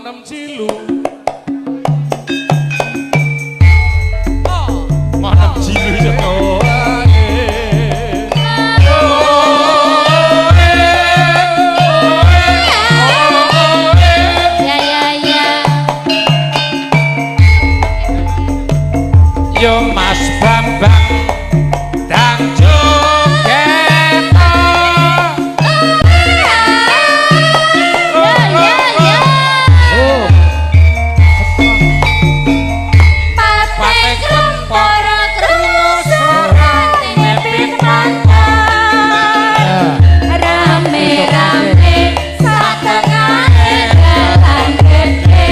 nem cilu nem cilu yo Mas Bambang dan Jogeta Pate krempor krungu sorane pitanta rame-rame satengahe dalan gede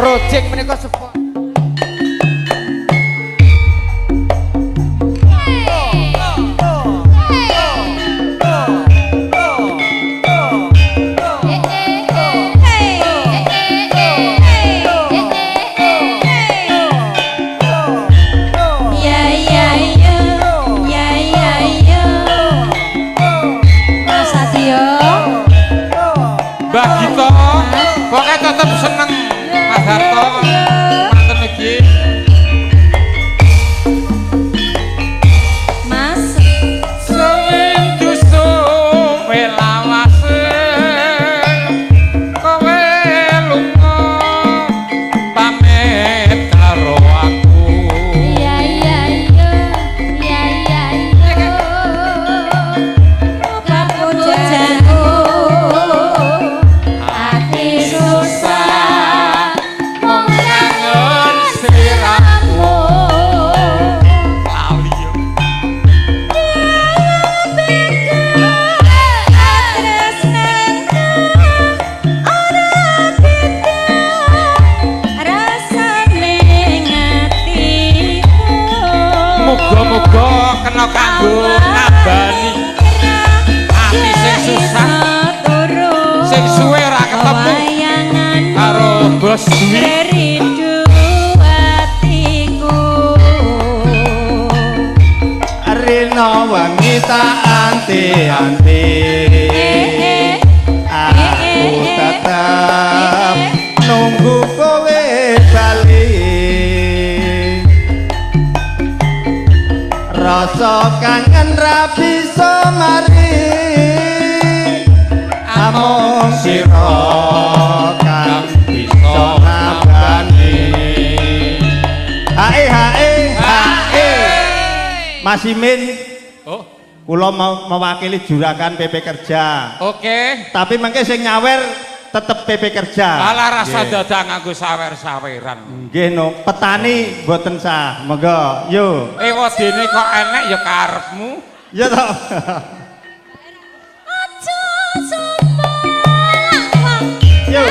Project menika support. Mbak Gito, pokoknya tetap seneng Mas Harto, manten lagi Mas Selindu suwe lawase kowe lunga pamit karo aku iya kapujanku muga-muga kena kanggo ngabani ati sing susah sing suwe ora ketemu karo bos duwi rina wangi tak anti-anti aku tetap nunggu kowe bali rasa kangen ra bisa mari amung sira kang bisa ngabani hae Mas Imin kula mau mewakili juragan PP Kerja oke tapi mengke sing nyawer tetep PP Kerja ala rasa dadah nganggo sawer-saweran nggih no petani mboten sah monggo yo wadene kok enek ya karepmu ya to aja sampeyan yo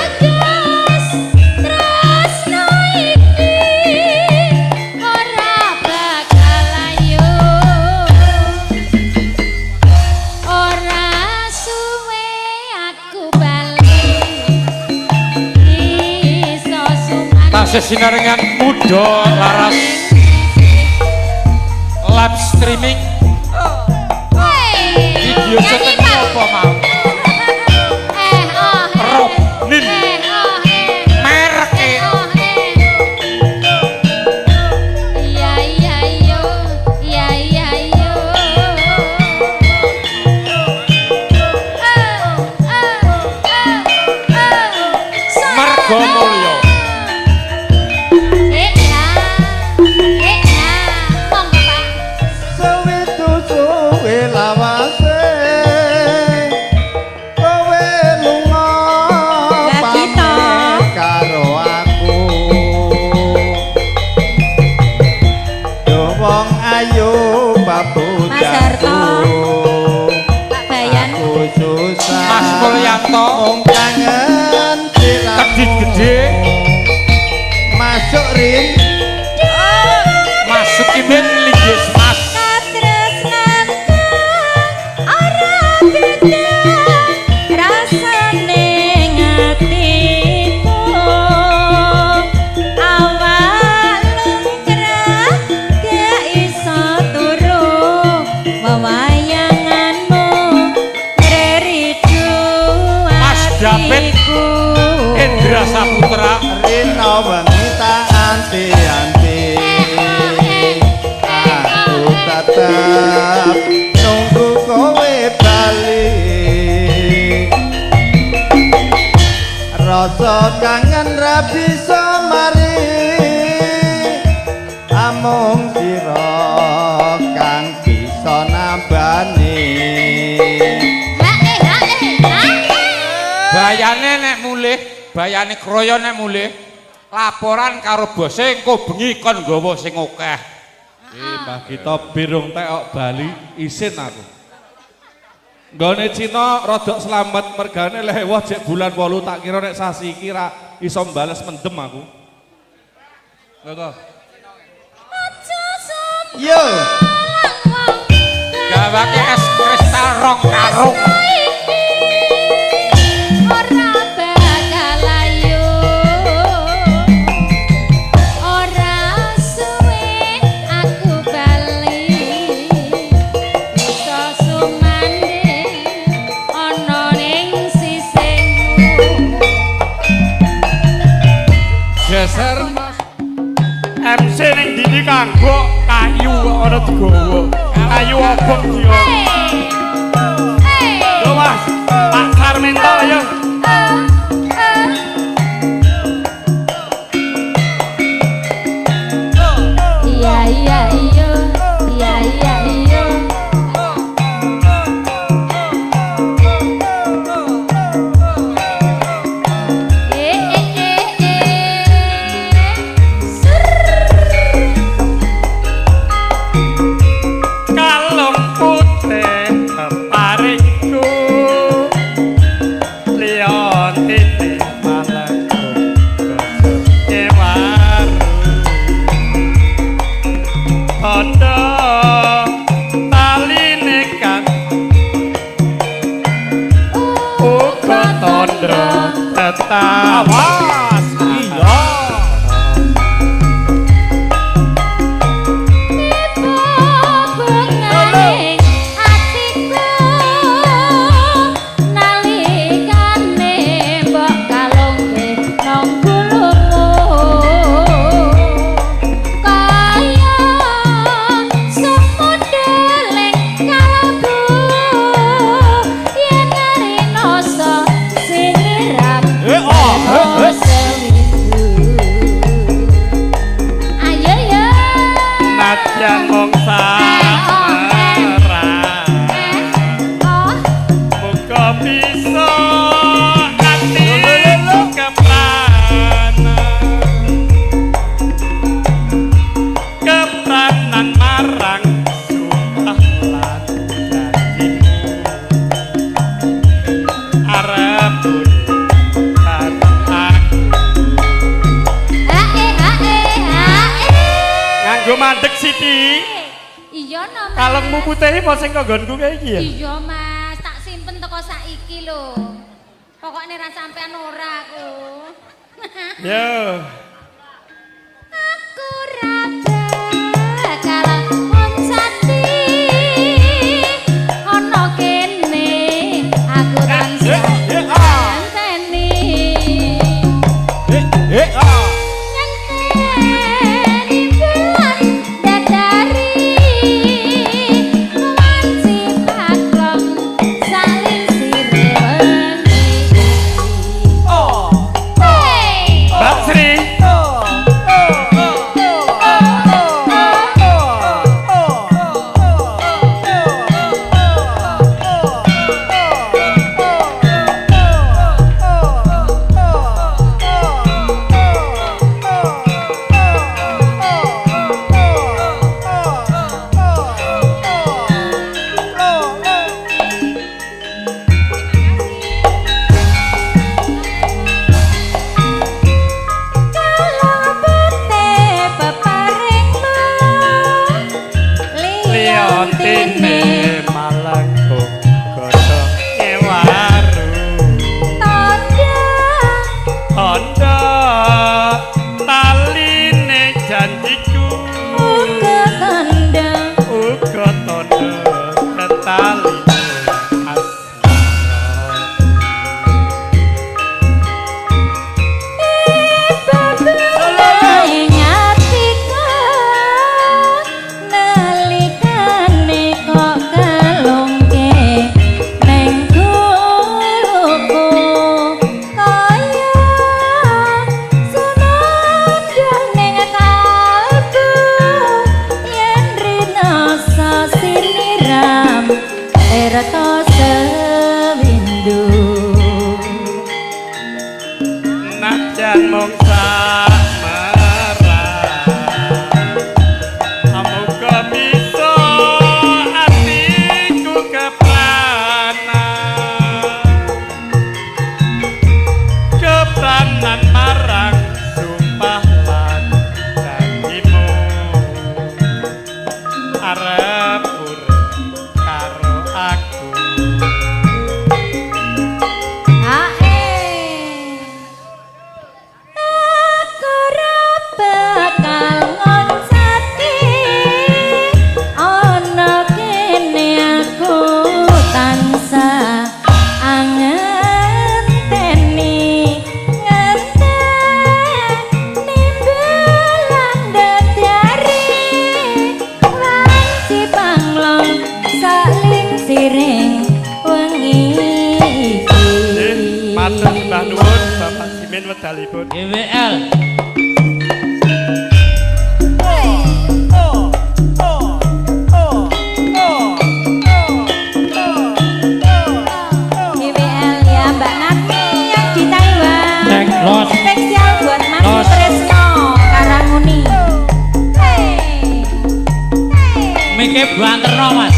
sesinarengan muda laras live streaming video setting apa mau Robnin merek Margo Mulyo Supriyanto mung kangen kedit gede masuk rin masuk imen linggis mas Indra Saputra Rino wengi tak anti-anti aku tetep nunggu kowe balik rasa kangen ra bisa mari amung sira kang bisa nambani bayane nek mulih bayane kroyo nek mulih laporan karo bose engko bengi kon nggawa sing akeh. Mbah kita birung tekok Bali isin aku. Nggone Cina rodok selamat mergane lewah jek bulan 8 tak kira nek sasi iki ra iso mbales mendem aku. Lho. Yo. Gawake es kristal rong karung. Geser MC ning dini kanggo kayu ana digawa kayu obong dia yo mas Pak Sarmento ayo iya iya iya iya iya iya awas iya yang mongsa merah muka bisa hati kepranan marang sumpah lan janjimu arep nganggo mandek Siti. Iya no mas. Kalengmu putih apa sing nggonku kae iki ya? Iya mas, tak simpen teko saiki lho. Pokoknya ra sampean ora aku. Yo. Aku ra bakal muncati ono kene aku tansah anteni. yontine malang godhong kewaru tanda taline janjiku uga tanda ketali Wedalipun GWL GWL ya Mbak Nati yang di Taiwan Los. spesial buat Mas Tresno Karanguni Mike Buanterno Mas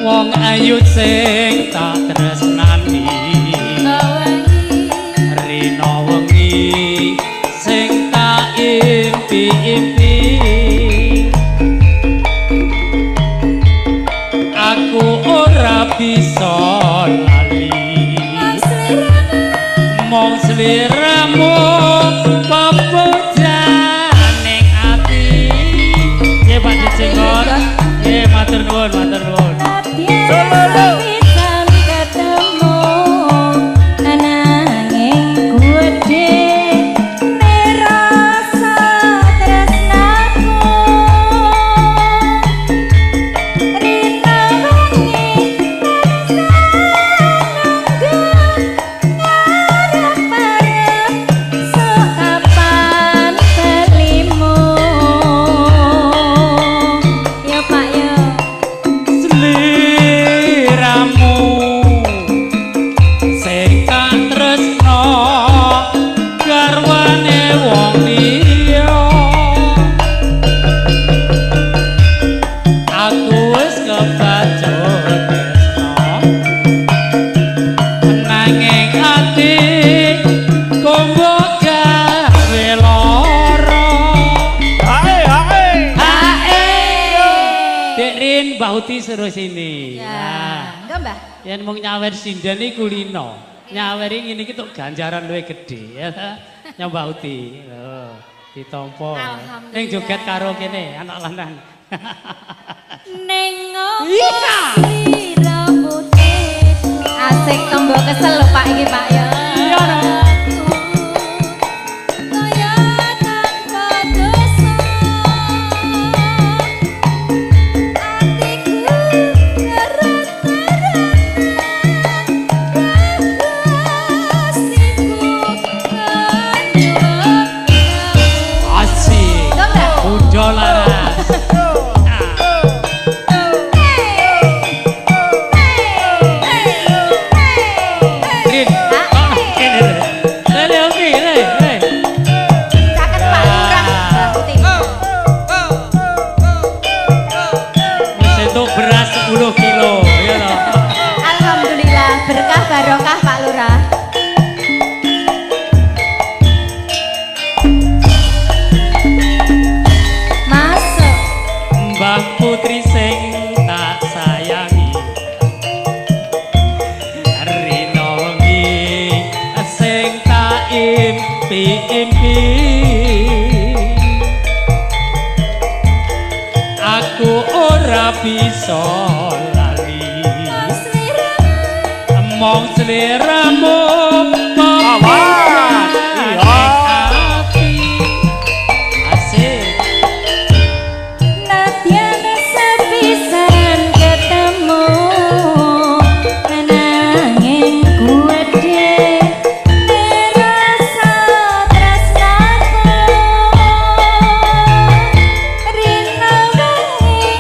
wong ayu sing tak tresnani rina wengi sing tak impi-impi aku ora bisa lali mong sliramu pepujaning ati ya Pak Dijengot ya matur nuwun matur nuwun Pisan ketemu ananging gede nerasa tresnaku rina wengi ngarep-arep sekapan belimu ya Pak ya sliramu sing tak tresno garwane wong liya aku wis kebacut tresno nanging ati kanggo gawe lara Dek Rin, Mbah Uti suruh sini. ya enggak Mbah Yen mung nyawer sinden iki kulino. Nyaweri ngene iki tok ganjaran luwih gedhe ya. Ya Mbah Uti. Lho, ditampa. Alhamdulillah. Ning joget karo kene anak lanang. Neng Iya. asik tombo kesel lho Pak iki Pak ya. Iya no. Kaya tanpa dosa atiku kerat-kerat Asik. Dong dah. Ujo laras. diimpi aku ora bisa lali mong sliramu awas iya asik Nadyan sepisan ketemu nanging kuwedhe rasa tresnaku rina wengi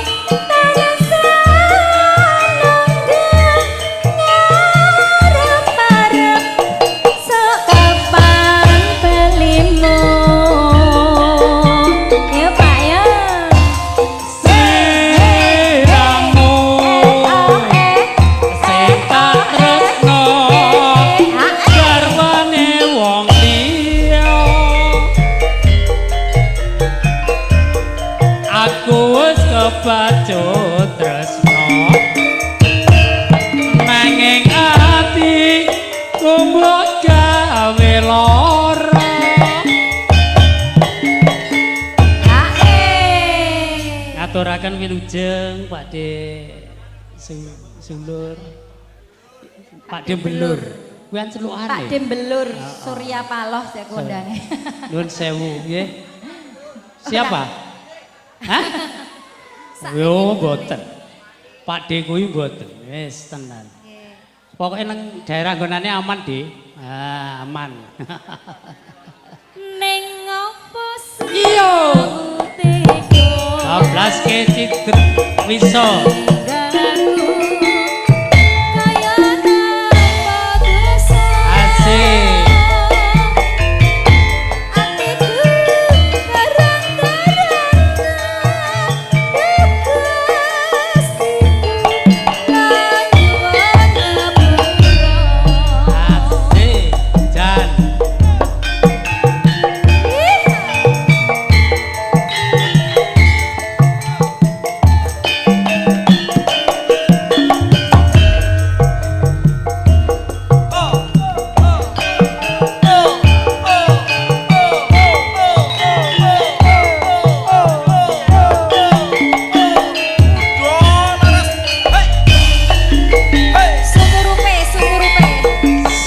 ngarep-arep sekapan belimu ya Pak ya sliramu sing tak tresno garwane wong liya aku wis kebacut tresno nanging ati kumbok gawe lara ngaturaken wilujeng Pakde Sulur Pakde Belur kuwi an celukane Pak Dembelur Surya Paloh saya kondane nuwun sewu nggih siapa hah yo mboten Pakde kuwi mboten wis tenan pokoknya nang daerah nggonane aman Dik aman ning opo iya teko 12 ke citra wiso kaya tanpa dosa asik atiku asik jan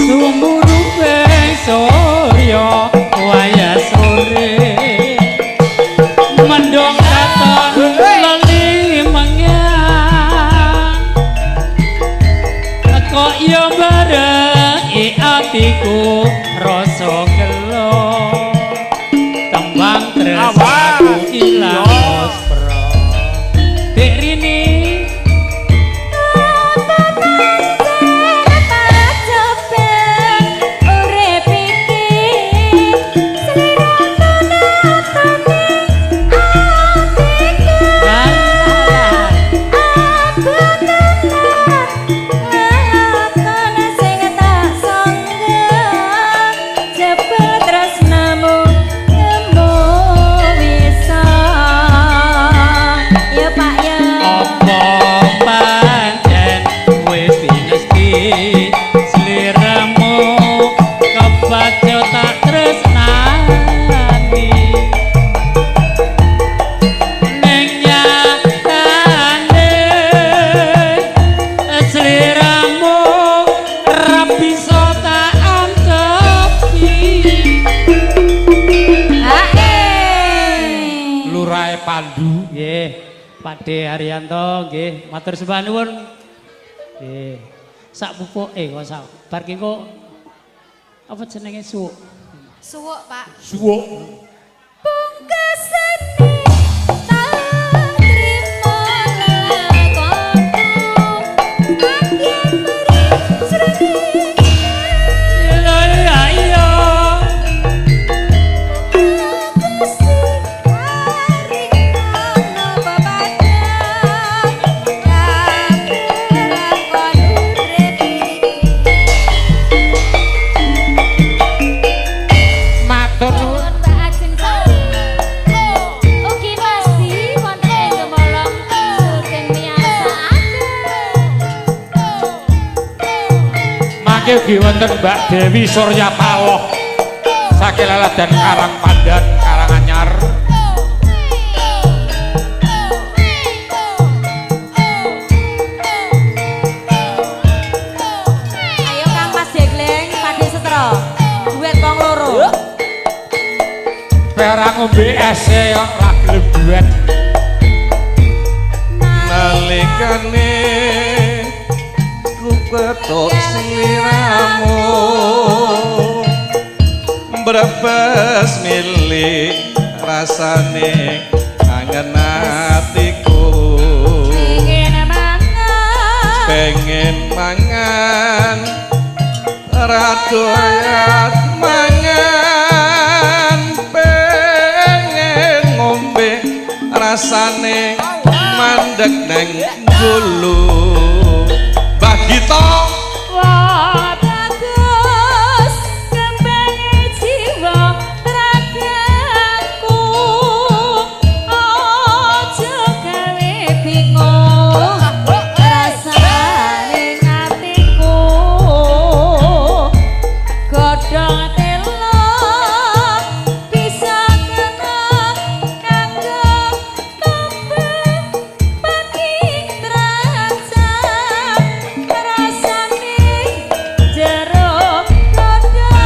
sumurupe surya waya sore mendong katon lali mengyang kok yo bareng atiku rasa gelo tembang tresnaku ilang ospro dek rini Pandu nggih Pakde Haryanto nggih matur sembah nuwun nggih sak pupuke kok sak bar ki kok apa jenenge suwuk suwuk Pak suwuk pungkasane tak trimo lakonku Nadyan meri sreni ayo ugi wonten Mbak Dewi Surya Paloh Sakilala dan Karang Pandan Karanganyar. Ayo Kang Mas Jegleng, Padi Setro. Duet wong loro. Perang ngombe ese kok ra gelem duet. Nalikane ku petok sliramu brebes milik rasane angen atiku pengen mangan radoyan mangan pengen ngombe rasane mandek neng dulu Bagito Wah bagus kembangnya jiwa ragaku ojo gawe bingung rasane hatiku godhong telo bisa kena kanggo tambah makin terancam rasane jero godhong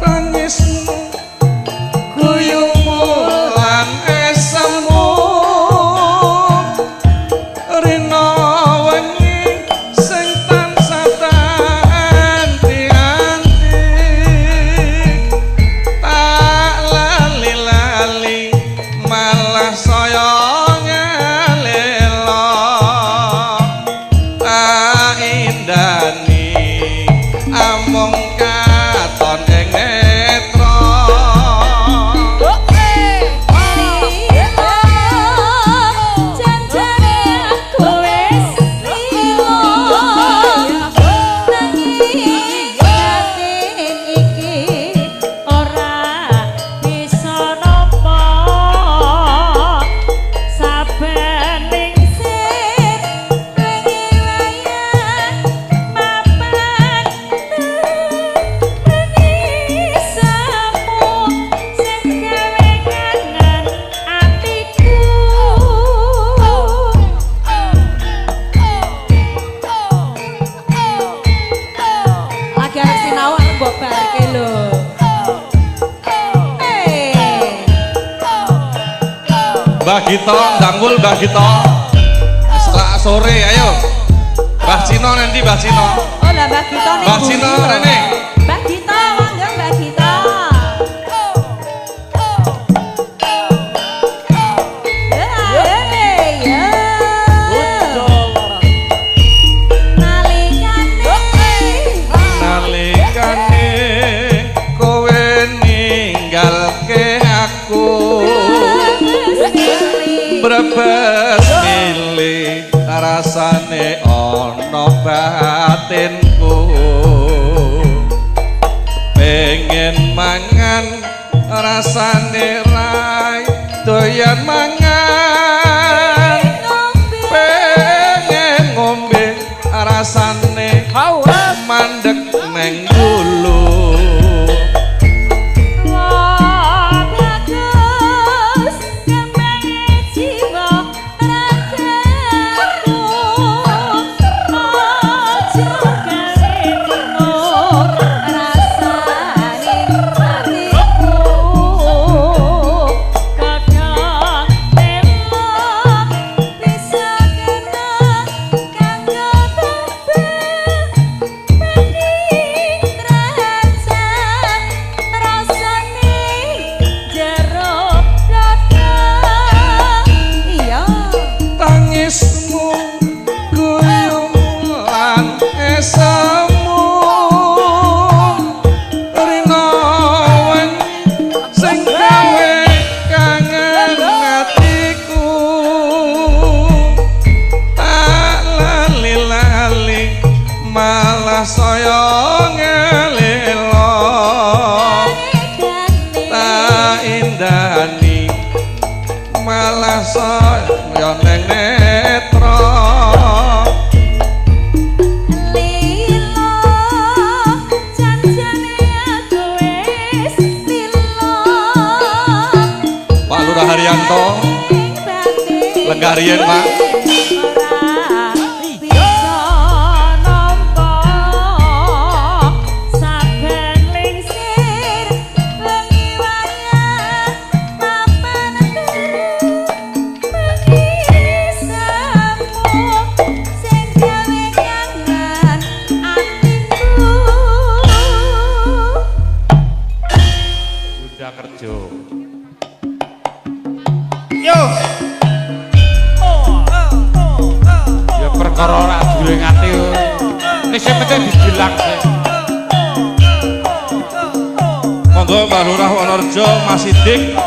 tangismu guyumu lan esemu rina wengi sing tansah anti-anti tak lali-lali malah saya ngelela tak indani among katon ing netra janjane aku wis lilo nanging batin iki ora bisa nampa saben ningsih wengi wayah mapan mengisamu sing gawe kangen atiku lagi arep sinau arep mbok barke lho Mbah Gito, Dangul Mbah Gito. Setelah sore ayo. Mbah Cino nanti Mbah Cino. oh lah Mbak Gita nih Mbah Cino rene. Mbak Gita mangga Mbak Gita Nalikane kowe ninggalke aku brebes milih rasane ana batinku pengen mangan rasane rai doyan mangan pengen ngombe rasane mandek neng dulu wah bagus kembangnya jiwa ragaku ojo gawe bingung rasane hatiku godhong telo bisa kena kanggo tambah lenggah riyen, Pak. Yo. Ya perkara ora duwe ngati. Nek sing penting dibilang sih. Monggo Mbah Lurah Wonorejo, Mas Sidik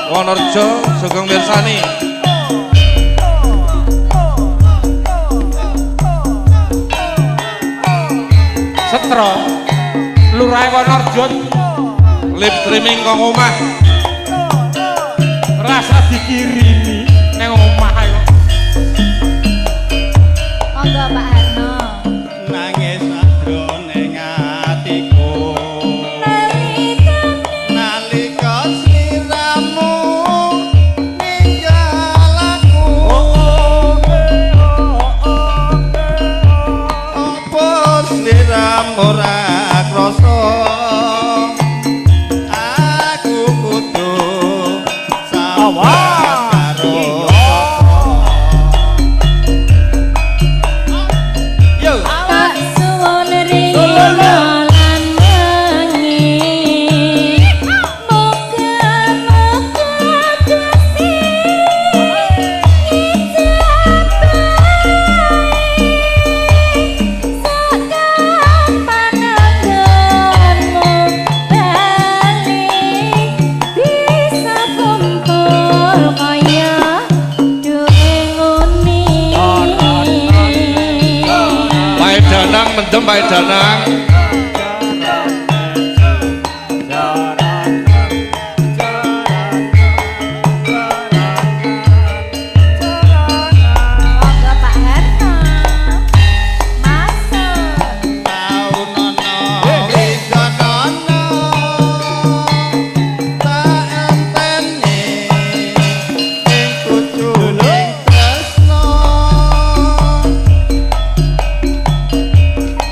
Wonorejo Sugeng mirsani. Setro Lurah Wonorejo Live streaming kong omah. rasa dikirimi neng omah ayo. Monggo Pak Harno. Nangis sadrone atiku nalika sliramu ninggal aku. Apa sliramu ora krasa aku kudu Mendem Pak Danang. Monggo Pak Harno. Masuk. Taunono widonono tak enteni ing kucuning tresno.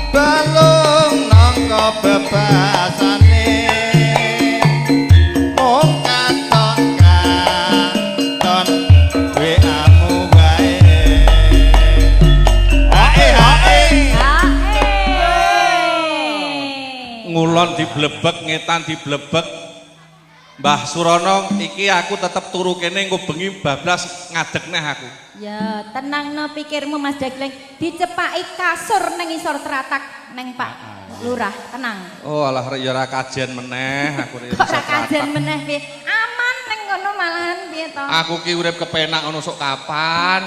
Balung nangka bebasane mung katon katon WA-mu wae. Hae. Ngulon diblebek, ngetan diblebek. Mbah Surono iki aku tetep turu kene engko bengi bablas ngadeg neh aku. Ya, tenang no pikirmu Mas Degleng. Dicepaki kasur neng isor teratak neng Pak Lurah, tenang. Oh alah rek ya ora kajen meneh aku rek. Ora kajen meneh piye? Aman neng ngono malahan piye to? Aku ki urip kepenak ngono sok kapan.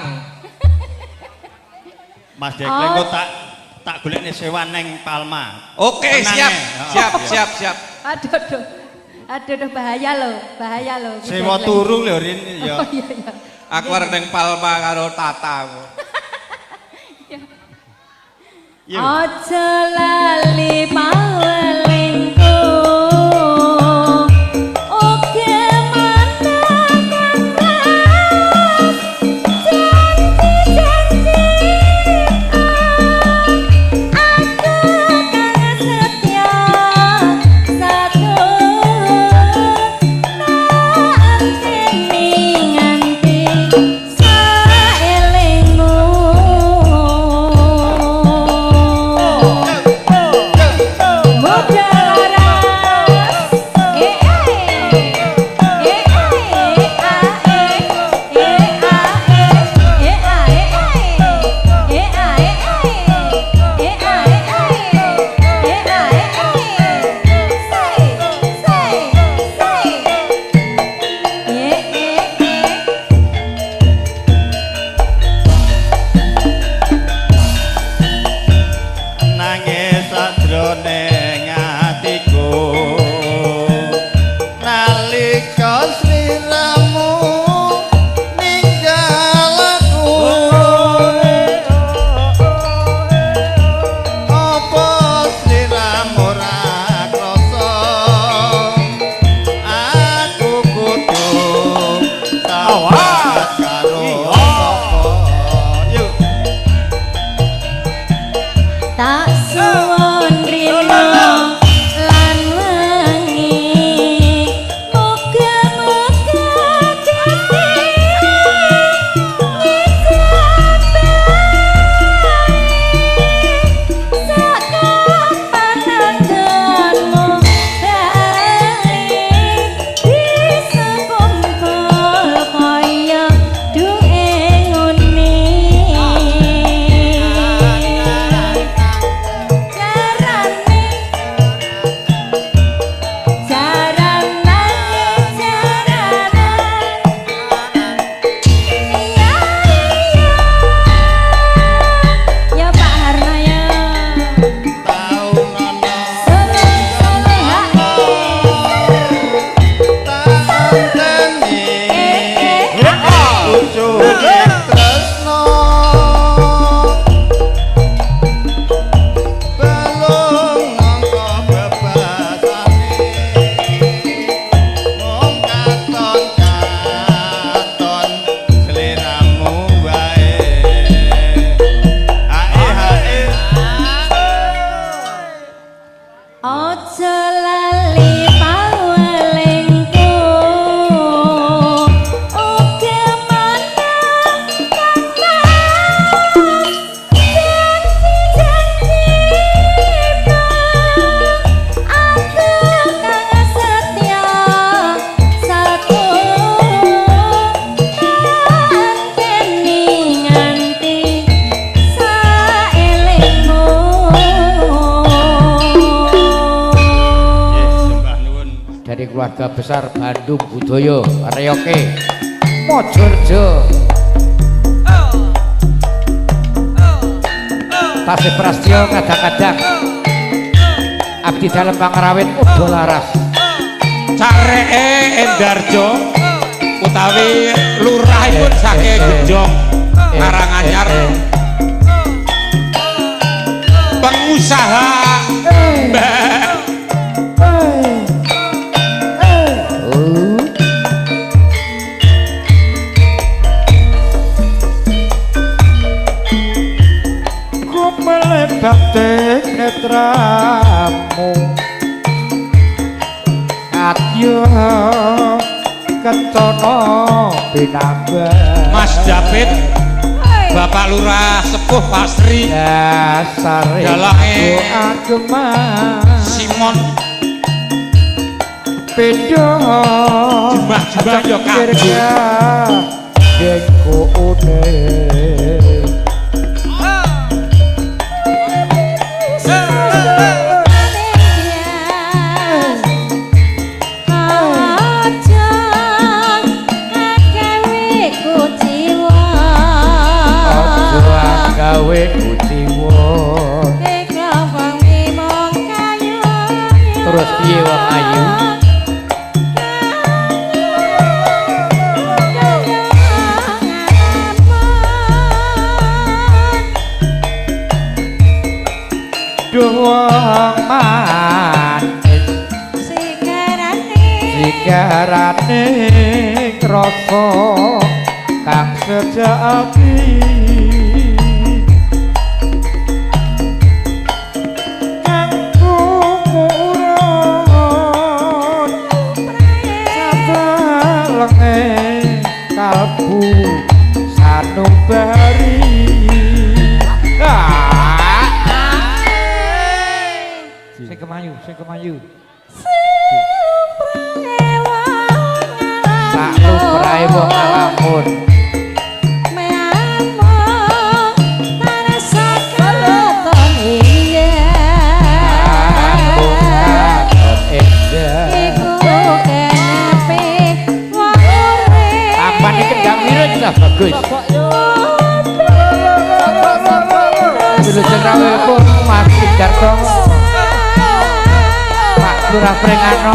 Mas Dekleng kok tak golekne sewa neng Palma. Oke, Tenang, siap. Aduh, bahaya loh. Sewa turu lho Rin ya. Oh iya. Aku arep neng Palma karo Tata. Aja lali pawelingku. Oke mandangan janji aku kang setia satu nganti saelingmu. tak suwun rino lan wengi muga-muga keluarga besar Bandung Budaya Reoke Mojorejo Tasih Prastyo kadang-kadang abdi dalem pangrawit udo laras careke Endarjo utawi lurahipun saking Genjong Karanganyar pengusaha Mbak bakti netramu Katyo Kencono Binambang Mas David Bapak Lurah Sepuh Pasri Dasare Dalange Agema Simon Pendo Jumah-jumah yo kanggo Dengku une gawe kutiwo terus piye wong ayu doang manis sigarane rasa kang sejati kalbu sanubari sing kemayu sak lubrahe wong ngalamun bagus. Dulu jendrawe pun Mas Sidarto, Pak Lurah Prengano.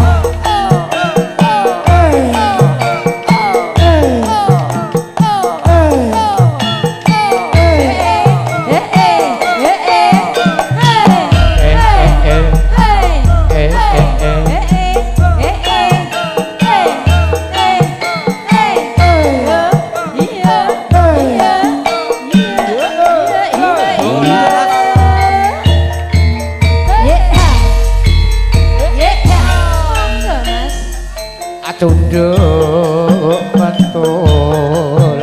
tunduk mentul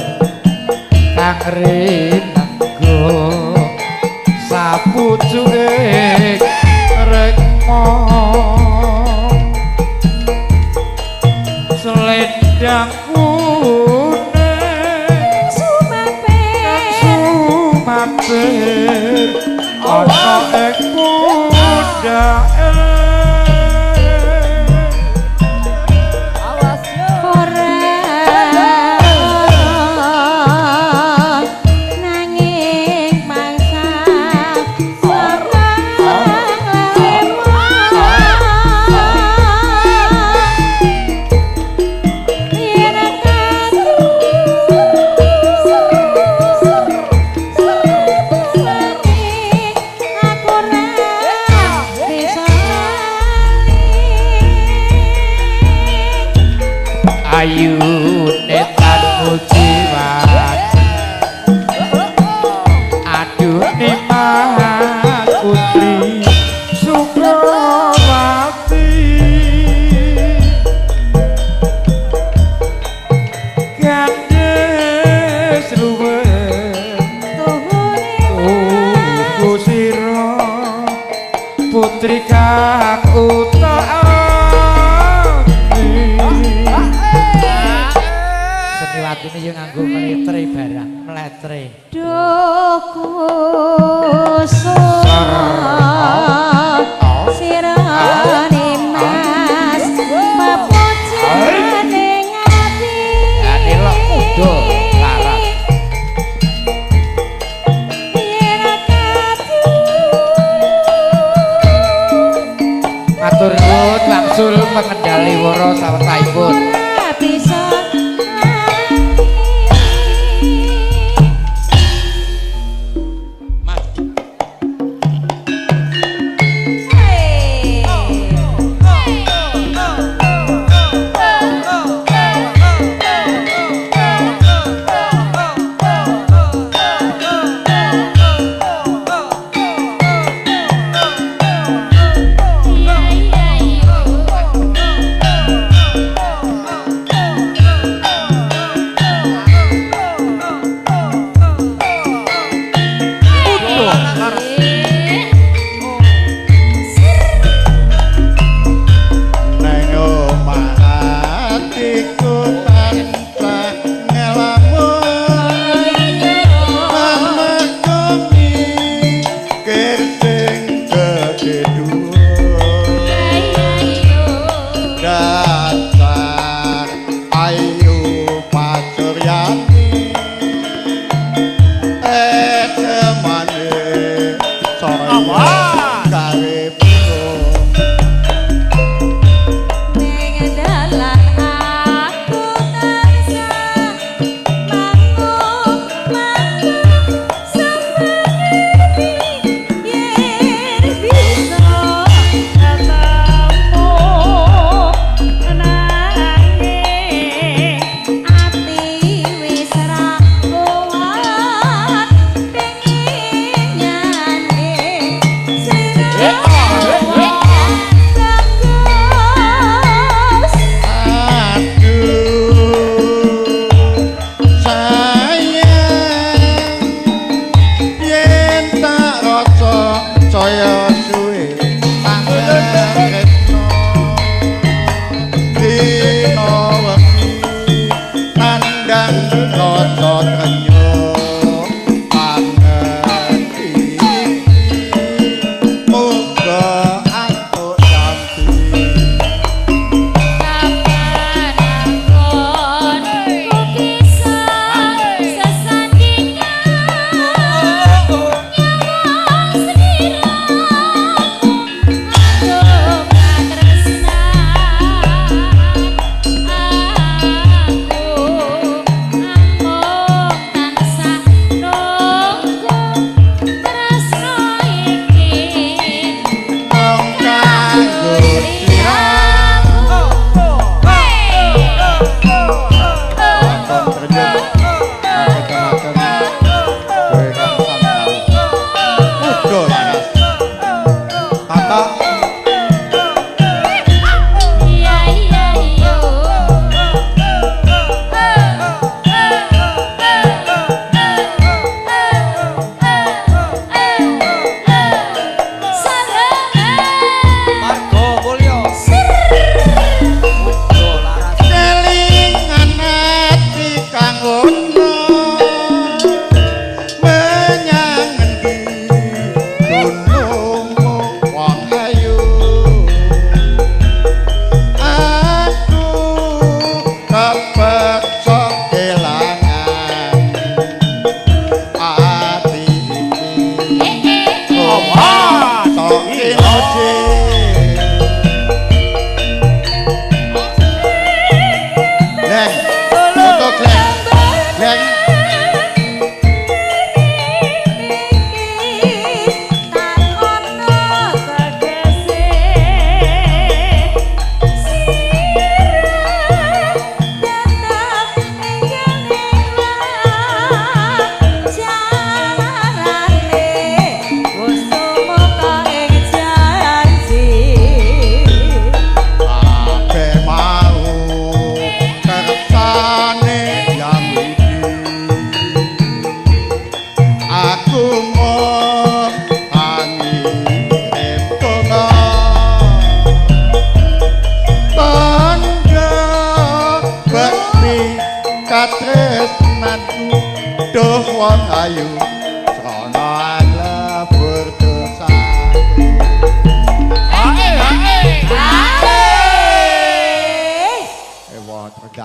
kang rinenggo sapucuke rekmo selendang kuning sumampir ana ing pundhake ayu netan mujiwan aduh nimah putri Sukrawati gandes luweh tuhu sira putri kang ini yang nganggo meletre barang meletre Dukusuma sirane mas pepujane ngati ya nelok udo larat matur nuwun wangsul pengendali wara sawetahipun bisa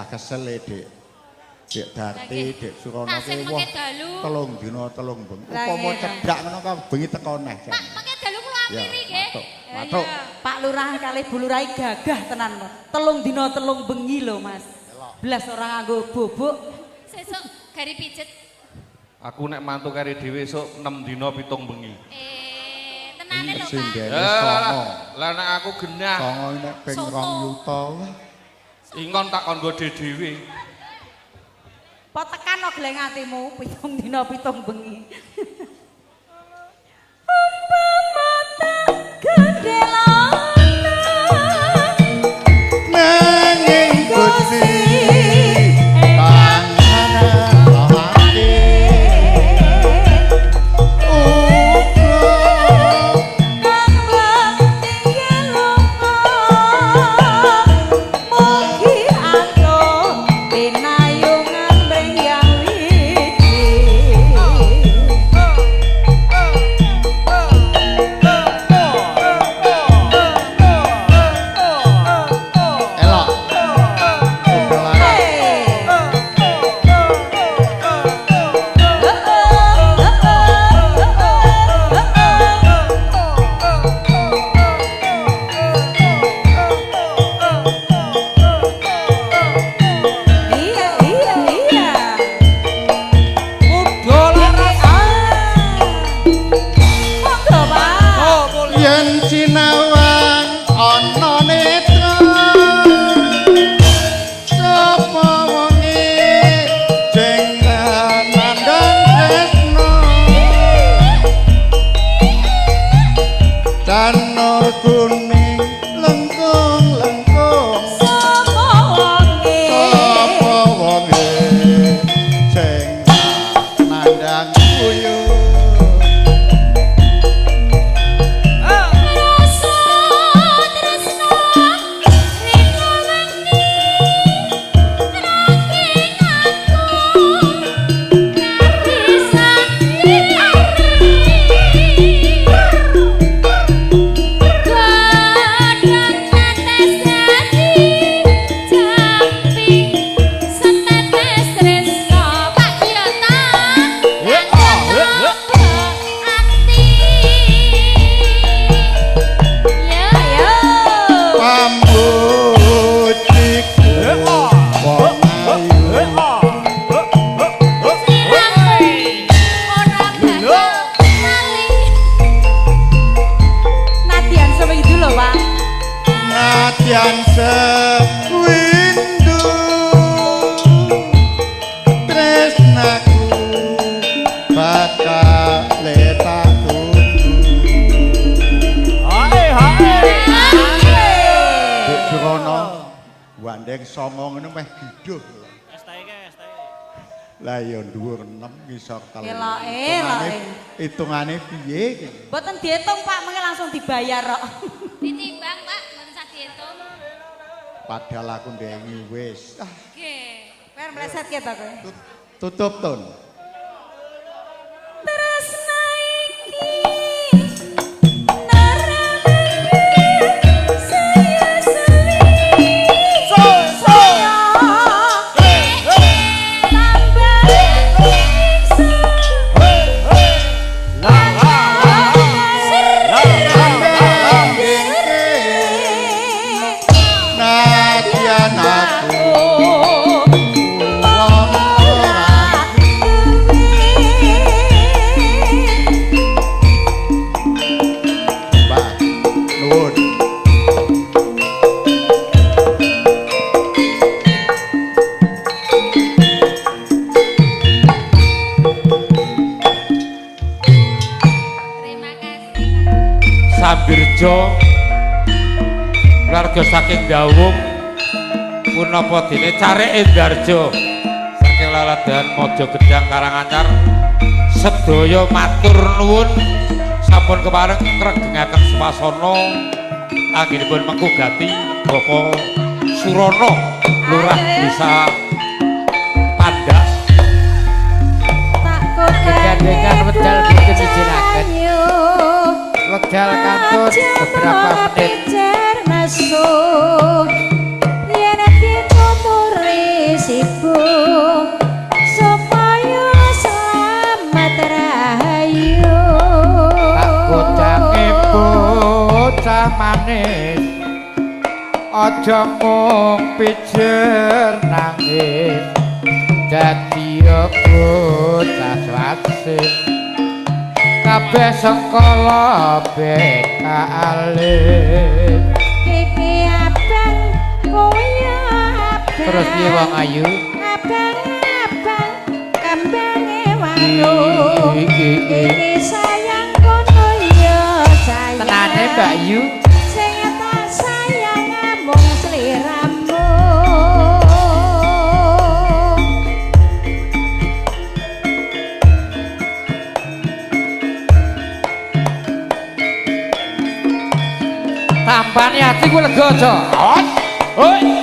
kesel Dik. Dek Dati, Dek Surono Tasih ki wah. mengke dalu. Telung dina telung bengi. Upama cedhak ngono ka bengi teko neh. Pak, mengke dalu kula ampiri nggih. Matuk. Pak Lurah kali Bu Lurah gagah tenan, Mas. Telung dina telung bengi lho, Mas. Belas orang nganggo bubuk. Sesuk gari pijet. Aku nek mantu kari dhewe esuk 6 dina 7 bengi. Tenane lho, Pak. Sindene songo. Lah nek aku genah. Songo nek ping 2 yuta. Ingon tak kon gode dhewe. Po tekan no geleng atimu 7 dina 7 bengi. Umpama tak gede Nanging Gusti kang ngenalake hitungane piye iki? Mboten diitung Pak, mengke langsung dibayar kok. Ditimbang Pak, mboten sak diitung. Padahal aku ndengi wis. Nggih. Wer mleset ki ta kowe? Tutup Tun. Tresna iki Birjo keluarga saking Dawung punapa dene Carek Endarjo saking Laladan Mojo Gedang Karanganyar sedaya matur nuwun sampun kepareng ngregengaken swasana anggenipun mengkugati Bapak Surono Lurah Desa Pandak kegandengan wedal boten izinaken wedal kantun beberapa menit masuk yen dituturi manis aja mung pijer nangis dadi bocah swasih kabeh sekala bekalih iki abang koyo abang terus piye wong ayu abang kambange warung iki sayang kono ya sayang tenane Mbak Yu sing tak sayang mung sliramu tampane ati ku lega aja hoi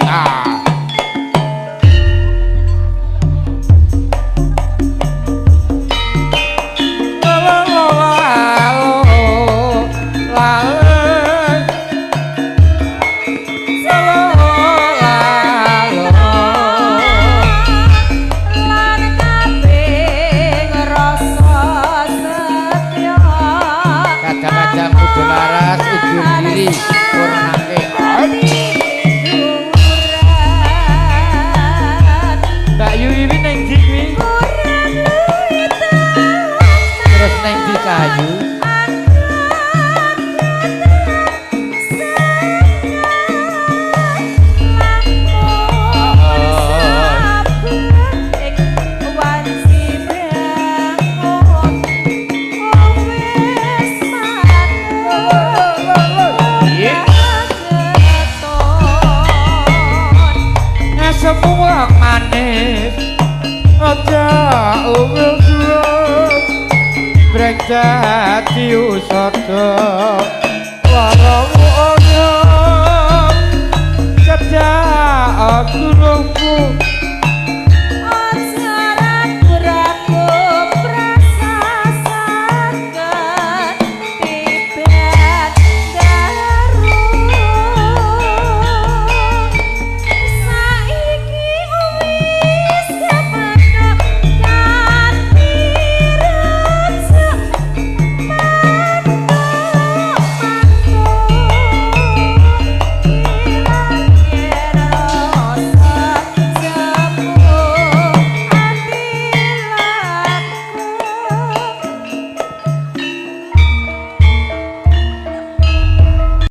semua manis aja umil suruh brek dadi usada